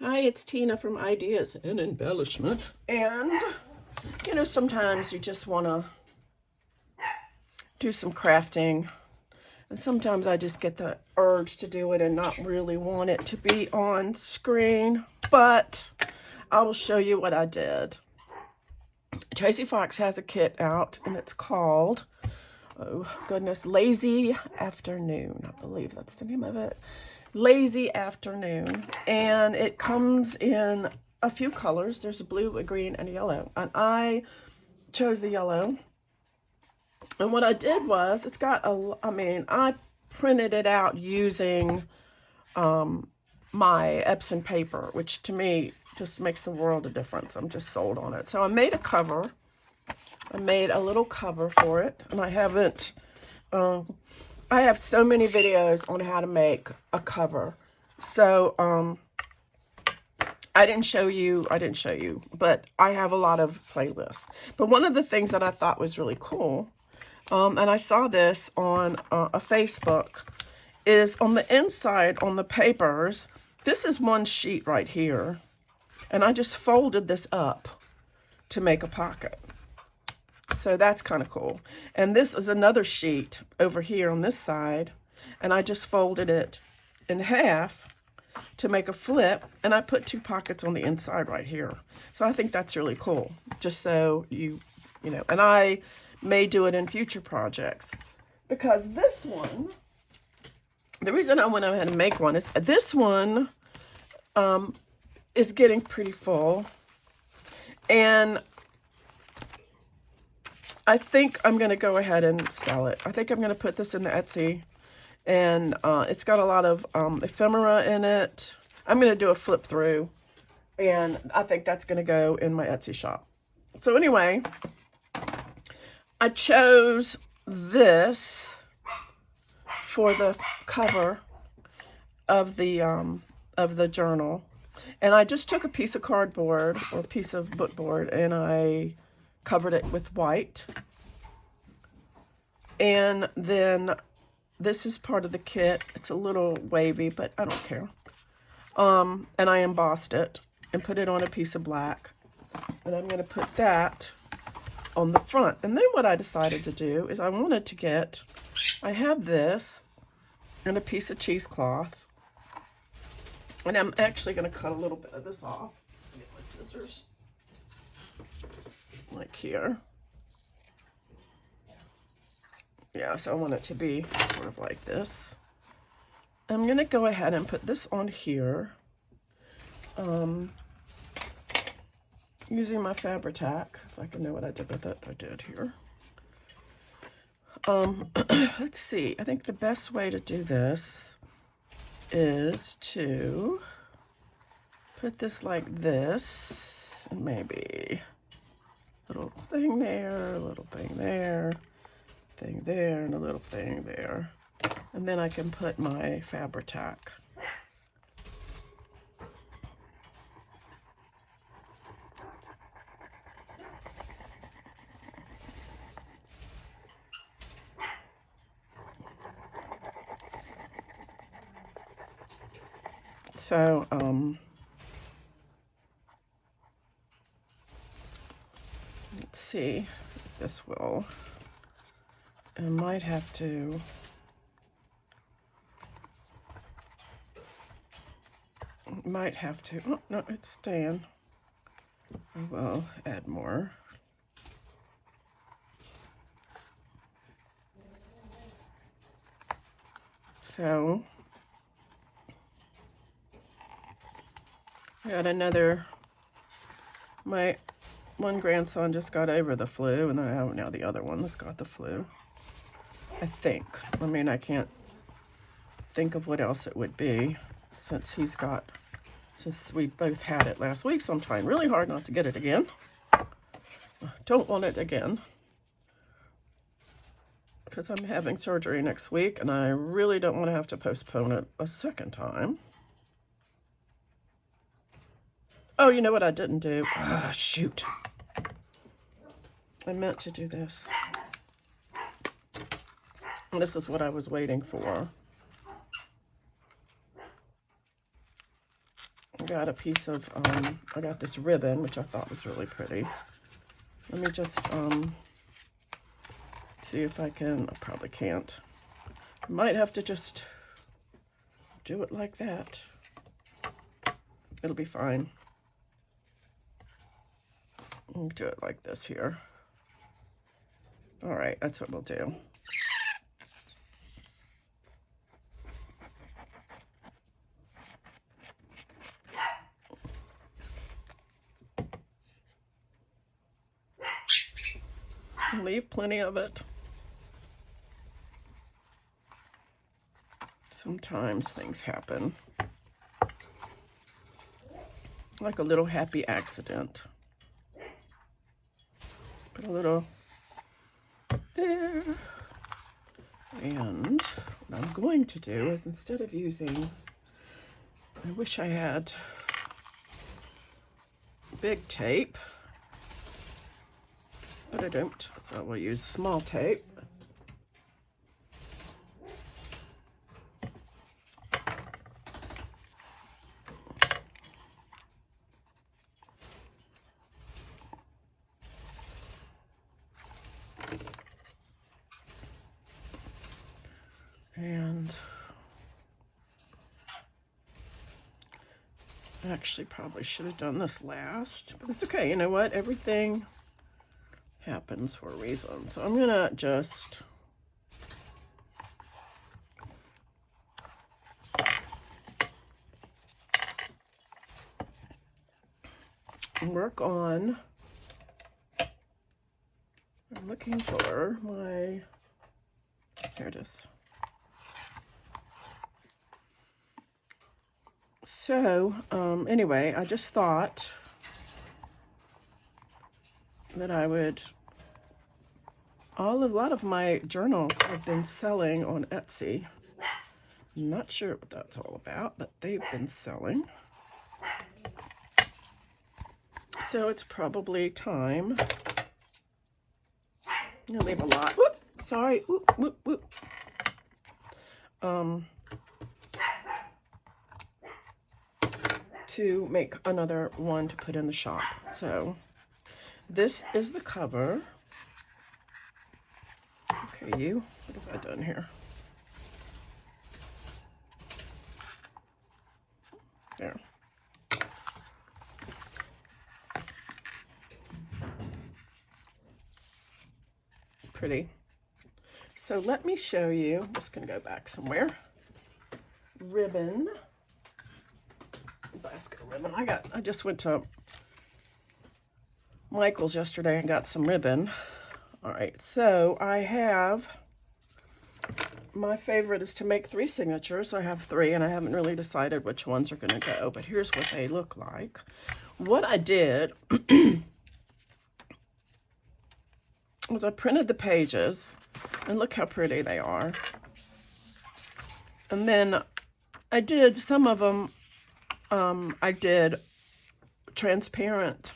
Hi, it's Tina from Ideas and Embellishment. And, you know, sometimes you just want to do some crafting. And sometimes I just get the urge to do it and not really want it to be on screen. But I will show you what I did. Tracie Fox has a kit out, and it's called, oh goodness, Lazy Afternoon. I believe that's the name of it. Lazy Afternoon. And it comes in a few colors. There's a blue, a green, and a yellow. And I chose the yellow. And what I did was, it's got a, I printed it out using my Epson paper, which to me just makes the world of difference. I'm just sold on it. So I made a cover. I made a little cover for it. And I haven't, I have so many videos on how to make a cover. So, I didn't show you, but I have a lot of playlists. But one of the things that I thought was really cool, and I saw this on a Facebook, is on the inside, on the papers, this is one sheet right here. And I just folded this up to make a pocket. So that's kind of cool. And this is another sheet over here on this side. And I just folded it in half to make a flip. And I put two pockets on the inside right here. So I think that's really cool. Just so you know, and I may do it in future projects. Because this one, the reason I went ahead and make one is this one is getting pretty full. And I think I'm going to go ahead and sell it. I think I'm going to put this in the Etsy. And it's got a lot of ephemera in it. I'm going to do a flip through. And I think that's going to go in my Etsy shop. So anyway, I chose this for the cover of the journal. And I just took a piece of cardboard or a piece of bookboard and I covered it with white. And then this is part of the kit. It's a little wavy, but I don't care. And I embossed it and put it on a piece of black. And I'm going to put that on the front. And then what I decided to do is I wanted to get, I have this and a piece of cheesecloth. And I'm actually going to cut a little bit of this off. Get my scissors. Like here. Yeah, so I want it to be sort of like this. I'm going to go ahead and put this on here. Using my Fabri-Tac. If I can know what I did with it, I did here. Let's see. I think the best way to do this is to put this like this, and maybe a little thing there, a little thing there, thing there, and a little thing there. And then I can put my Fabri-Tac. So, let's see if this will, I might have to, oh, no, it's staying. I will add more. So, I got another, my one grandson just got over the flu, and then I have now the other one that's got the flu. I think. I mean, I can't think of what else it would be since we both had it last week, so I'm trying really hard not to get it again. Don't want it again. Because I'm having surgery next week, and I really don't want to have to postpone it a second time. Oh, you know what I didn't do? Ah, shoot. I meant to do this. And this is what I was waiting for. I got a piece of, I got this ribbon, which I thought was really pretty. Let me just see if I can, I probably can't. I might have to just do it like that. It'll be fine. We'll do it like this here. All right, that's what we'll do. Leave plenty of it. Sometimes things happen. Like a little happy accident. Put a little there. And what I'm going to do is, instead of using, I wish I had big tape, but I don't, so we'll use small tape. And I actually probably should have done this last, but it's okay. You know what? Everything happens for a reason. So I'm gonna just work on, I'm looking for my, there it is. So, anyway, I just thought that I would, a lot of my journals have been selling on Etsy. I'm not sure what that's all about, but they've been selling. So it's probably time. I'm gonna leave a lot. Whoop, sorry. Whoop, whoop, whoop. To make another one to put in the shop. So this is the cover. Okay, you, what have I done here? There. Pretty. So let me show you, I'm just gonna go back somewhere. Ribbon. Basket of ribbon. I just went to Michael's yesterday and got some ribbon. All right, so I have, my favorite is to make 3 signatures. I have 3 and I haven't really decided which ones are going to go, but here's what they look like. What I did was I printed the pages, and look how pretty they are. And then I did some of them, I did transparent,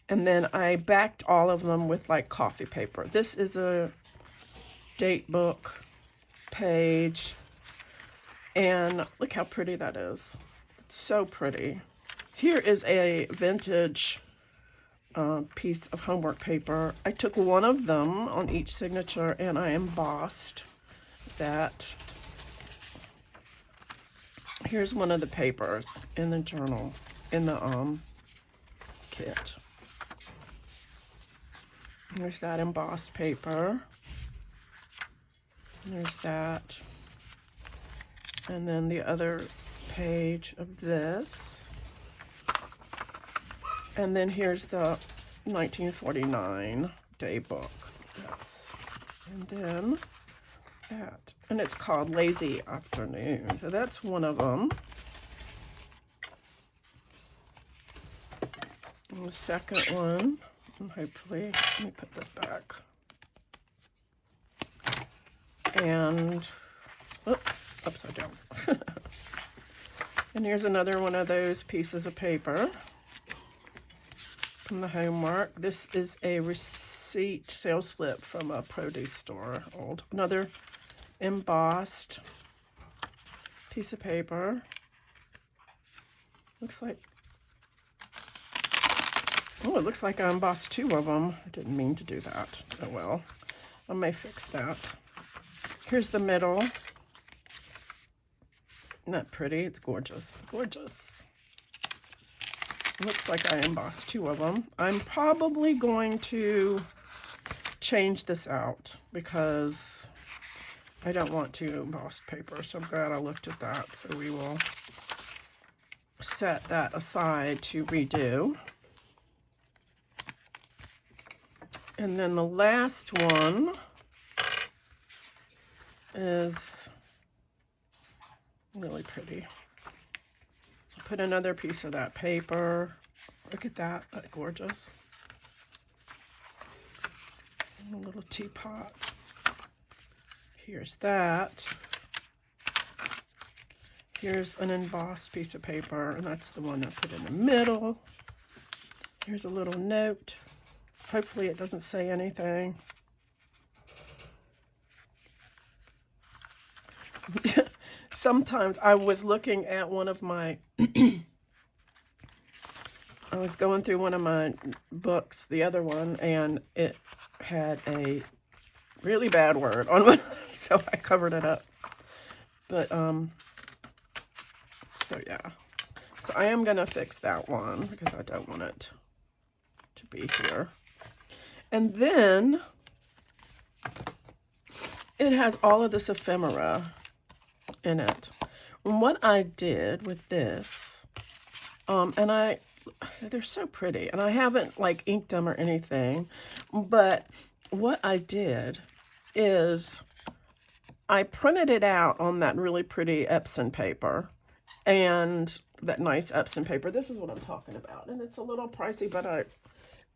and then I backed all of them with like coffee paper. This is a date book page, and look how pretty that is. It's so pretty. Here is a vintage piece of homework paper. I took one of them on each signature and I embossed that. Here's one of the papers in the journal, in the kit. There's that embossed paper. There's that. And then the other page of this. And then here's the 1949 day book. That's, and then that. And it's called Lazy Afternoon. So that's one of them. And the second one, and hopefully, let me put this back. And, oh, upside down. And here's another one of those pieces of paper from the homework. This is a receipt sales slip from a produce store. Another embossed piece of paper. Looks like, oh, it looks like I embossed 2 of them. I didn't mean to do that. Oh well, I may fix that. Here's the middle. Isn't that pretty? It's gorgeous, gorgeous. Looks like I embossed 2 of them. I'm probably going to change this out because I don't want to emboss paper. So I'm glad I looked at that. So we will set that aside to redo. And then the last one is really pretty. Put another piece of that paper. Look at that, that's gorgeous. And a little teapot. Here's that. Here's an embossed piece of paper, and that's the one I put in the middle. Here's a little note. Hopefully it doesn't say anything. Sometimes I was looking at one of my, I was going through one of my books, the other one, and it had a really bad word on it, so I covered it up. But, so yeah. So I am going to fix that one because I don't want it to be here. And then it has all of this ephemera in it. And what I did with this, they're so pretty, and I haven't like inked them or anything, but what I did is I printed it out on that really pretty Epson paper, and that nice Epson paper. This is what I'm talking about, and it's a little pricey, but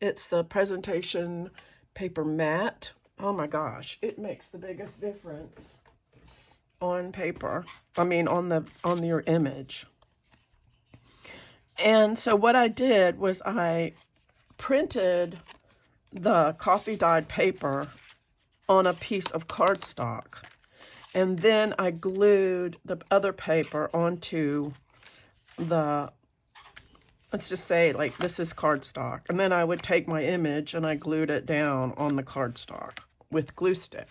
it's the presentation paper matte. Oh my gosh, it makes the biggest difference on paper. I mean, on your image. And so what I did was I printed the coffee dyed paper on a piece of cardstock, and then I glued the other paper onto the, let's just say like this is cardstock, and then I would take my image and I glued it down on the cardstock with glue stick.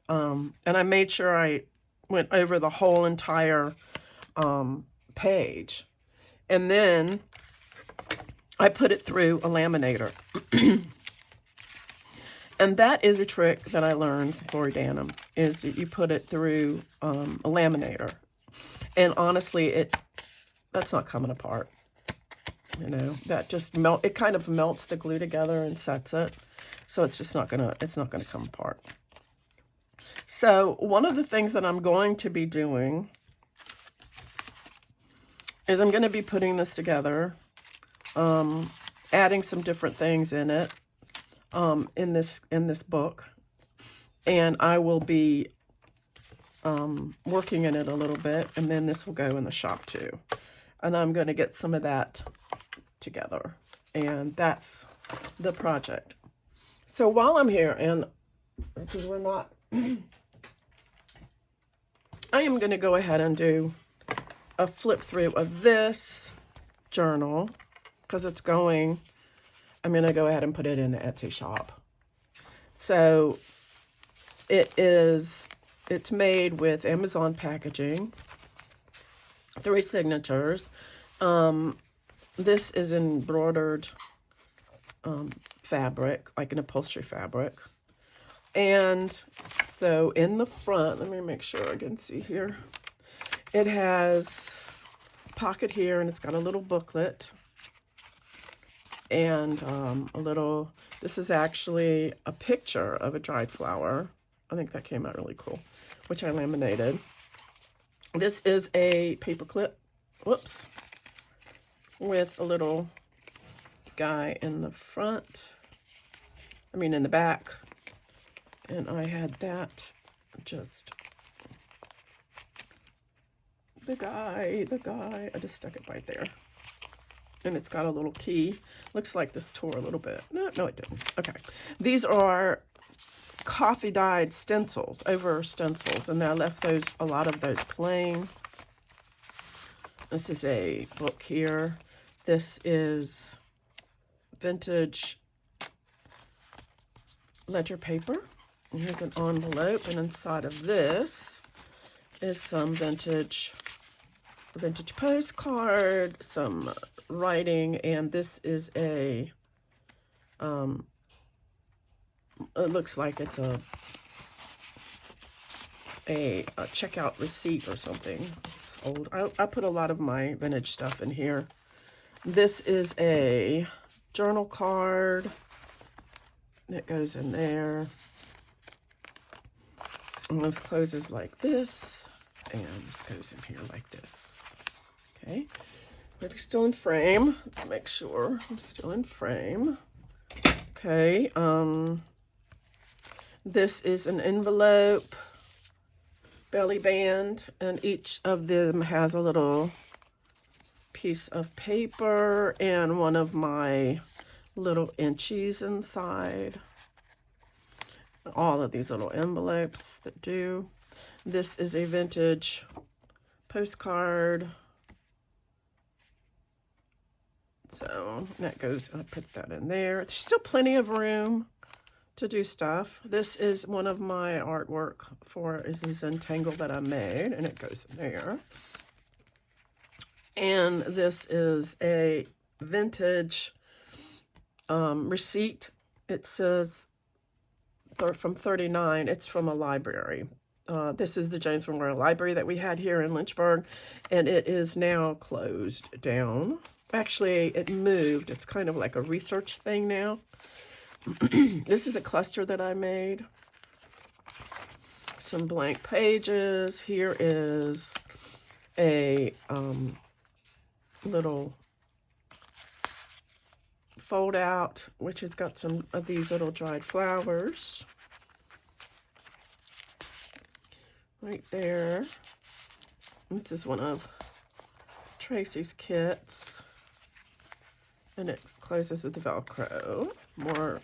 And I made sure I went over the whole entire page. And then I put it through a laminator. And that is a trick that I learned from Lori Danham, is that you put it through a laminator. And honestly, that's not coming apart. You know, that just it kind of melts the glue together and sets it. So it's just not gonna come apart. So one of the things that I'm going to be doing is I'm going to be putting this together, adding some different things in it, in this book, and I will be working in it a little bit, and then this will go in the shop too, and I'm going to get some of that together, and that's the project. So while I'm here, and because we're not, I am going to go ahead and do a flip through of this journal because I'm going to go ahead and put it in the Etsy shop. So it's made with Amazon packaging, 3 signatures. This is embroidered fabric, like an upholstery fabric. And so in the front, let me make sure I can see here. It has a pocket here, and it's got a little booklet. And this is actually a picture of a dried flower. I think that came out really cool, which I laminated. This is a paper clip, whoops, with a little guy in the front, in the back. And I had that, just the guy, I just stuck it right there. And it's got a little key. Looks like this tore a little bit. No, it didn't. Okay. These are coffee dyed stencils, over stencils, and I left a lot of those plain. This is a book here. This is vintage ledger paper. And here's an envelope, and inside of this is some vintage postcard, some writing, and this is a it looks like it's a checkout receipt or something. It's old. I put a lot of my vintage stuff in here. This is a journal card that goes in there. And this closes like this, and this goes in here like this. Okay, we're still in frame. Let's make sure I'm still in frame. Okay, this is an envelope, belly band, and each of them has a little piece of paper and one of my little inchies inside. All of these little envelopes that do. This is a vintage postcard. So that goes, I put that in there. There's still plenty of room to do stuff. This is one of my artwork for is this entangle that I made, and it goes in there. And this is a vintage receipt. It says from 39. It's from a library. This is the James Memorial Library that we had here in Lynchburg, and it is now closed down. Actually, it moved. It's kind of like a research thing now. This is a cluster that I made. Some blank pages. Here is a little fold out, which has got some of these little dried flowers right there. This is one of Tracie's kits, and it closes with the Velcro. More.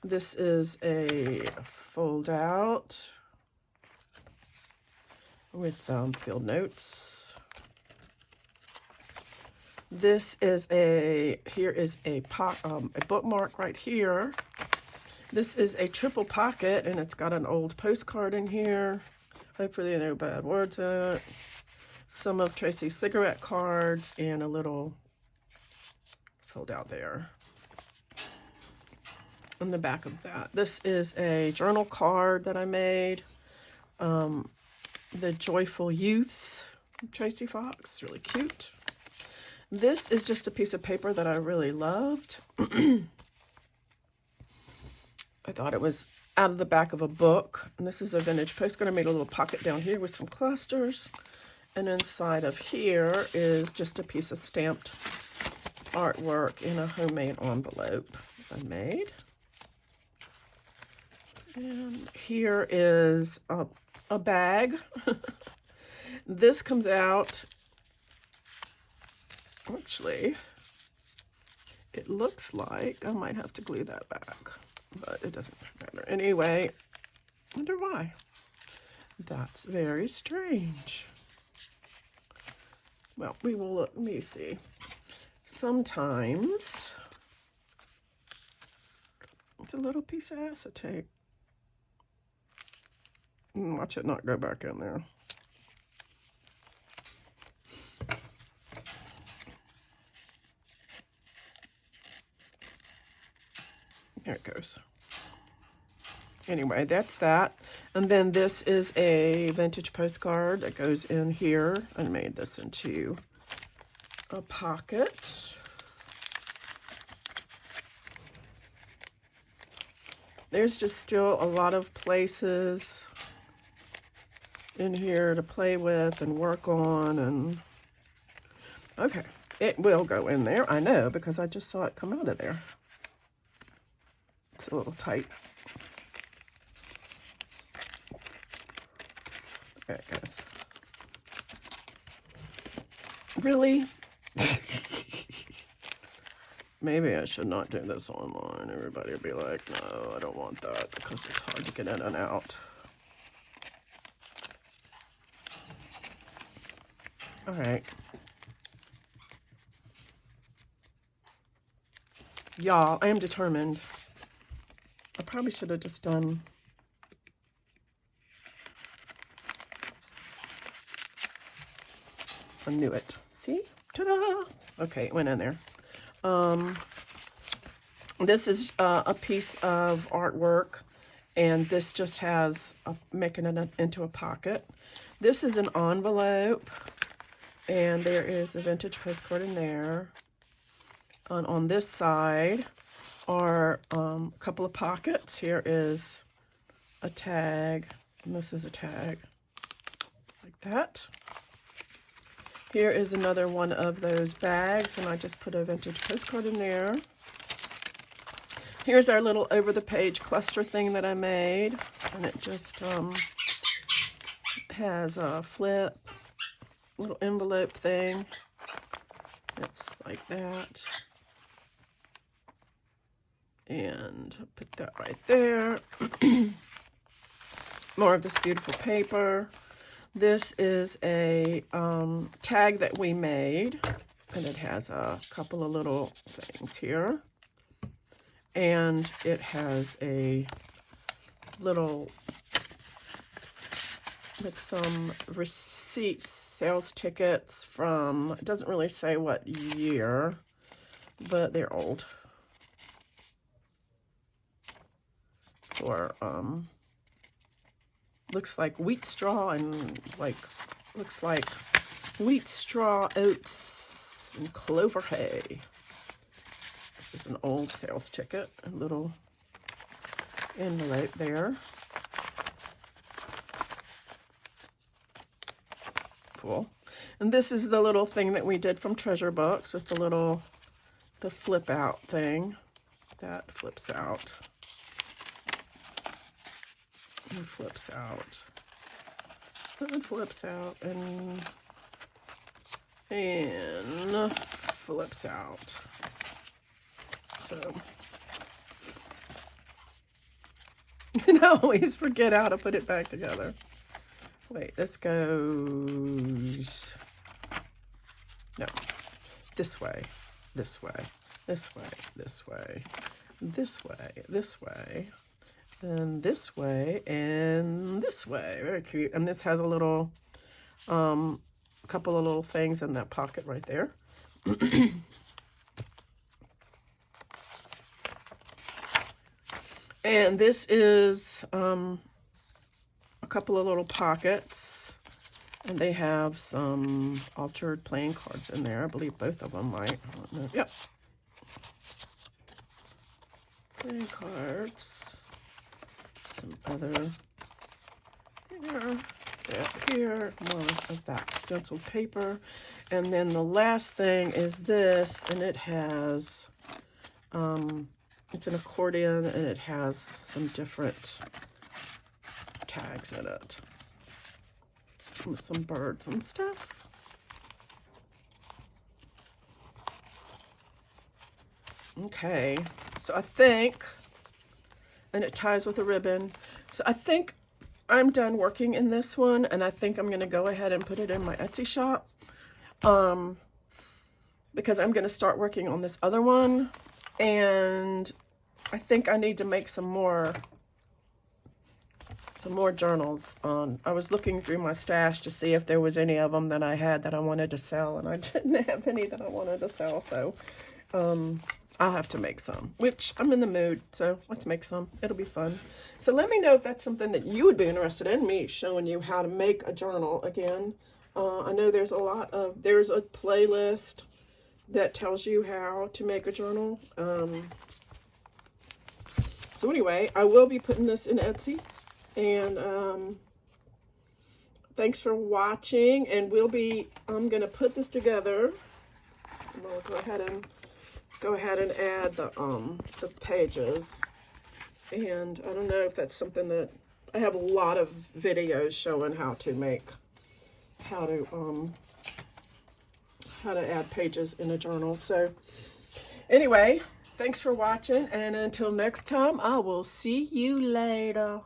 This is a fold out with field notes. This is here is a bookmark right here. This is a triple pocket, and it's got an old postcard in here. Hopefully no bad words in it. Some of Tracie's cigarette cards, and a little fold out there. On the back of that, this is a journal card that I made. The Joyful Youths, Tracie Fox, really cute. This is just a piece of paper that I really loved. I thought it was out of the back of a book. And this is a vintage postcard. I made a little pocket down here with some clusters. And inside of here is just a piece of stamped artwork in a homemade envelope I made. And here is a bag. This comes out, actually, it looks like I might have to glue that back, but it doesn't matter. Anyway, I wonder why. That's very strange. Well, we will look, let me see. Sometimes it's a little piece of acetate. Watch it not go back in there. There it goes. Anyway, that's that. And then this is a vintage postcard that goes in here. I made this into a pocket. There's just still a lot of places in here to play with and work on, and okay, it will go in there, I know, because I just saw it come out of there. It's a little tight. There it goes. Really? Maybe I should not do this online. Everybody will be like, no, I don't want that, because it's hard to get in and out. All right. Y'all, I am determined. I probably should have just done... I knew it. See? Ta-da! Okay, it went in there. This is a piece of artwork, and this just has making it into a pocket. This is an envelope, and there is a vintage postcard in there. And on this side are a couple of pockets. Here is a tag, and this is a tag, like that. Here is another one of those bags, and I just put a vintage postcard in there. Here's our little over-the-page cluster thing that I made, and it just has a flip, little envelope thing. It's like that. And I'll put that right there. More of this beautiful paper. This is a tag that we made, and it has a couple of little things here. And it has a little, with some receipts, sales tickets from, it doesn't really say what year, but they're old. For, looks like wheat straw and looks like wheat straw, oats, and clover hay. This is an old sales ticket, a little envelope there. Cool. And this is the little thing that we did from Treasure Books with the flip out thing. That flips out. And flips out. And flips out. And flips out. So, and I always forget how to put it back together. Wait, this goes, no, this way, this way, this way, this way, this way, this way, and this way, and this way. Very cute. And this has a little, couple of little things in that pocket right there. And this is a couple of little pockets, and they have some altered playing cards in there. I believe both of them might. I don't know. Yep. Playing cards. Some other here, more of that stenciled paper. And then the last thing is this, and it has it's an accordion, and it has some different tags in it with some birds and stuff. Okay, so I think, and it ties with a ribbon. So I think I'm done working in this one, and I think I'm going to go ahead and put it in my Etsy shop because I'm going to start working on this other one. And I think I need to make some more journals. I was looking through my stash to see if there was any of them that I had that I wanted to sell, and I didn't have any that I wanted to sell, so I'll have to make some, which I'm in the mood, so let's make some. It'll be fun. So let me know if that's something that you would be interested in, me showing you how to make a journal again. I know there's there's a playlist that tells you how to make a journal. So anyway, I will be putting this in Etsy, and thanks for watching, and I'm gonna put this together. I'm gonna go ahead and add the pages, and I don't know if that's something that I have a lot of videos showing how to add pages in a journal. So anyway, thanks for watching, and until next time, I will see you later.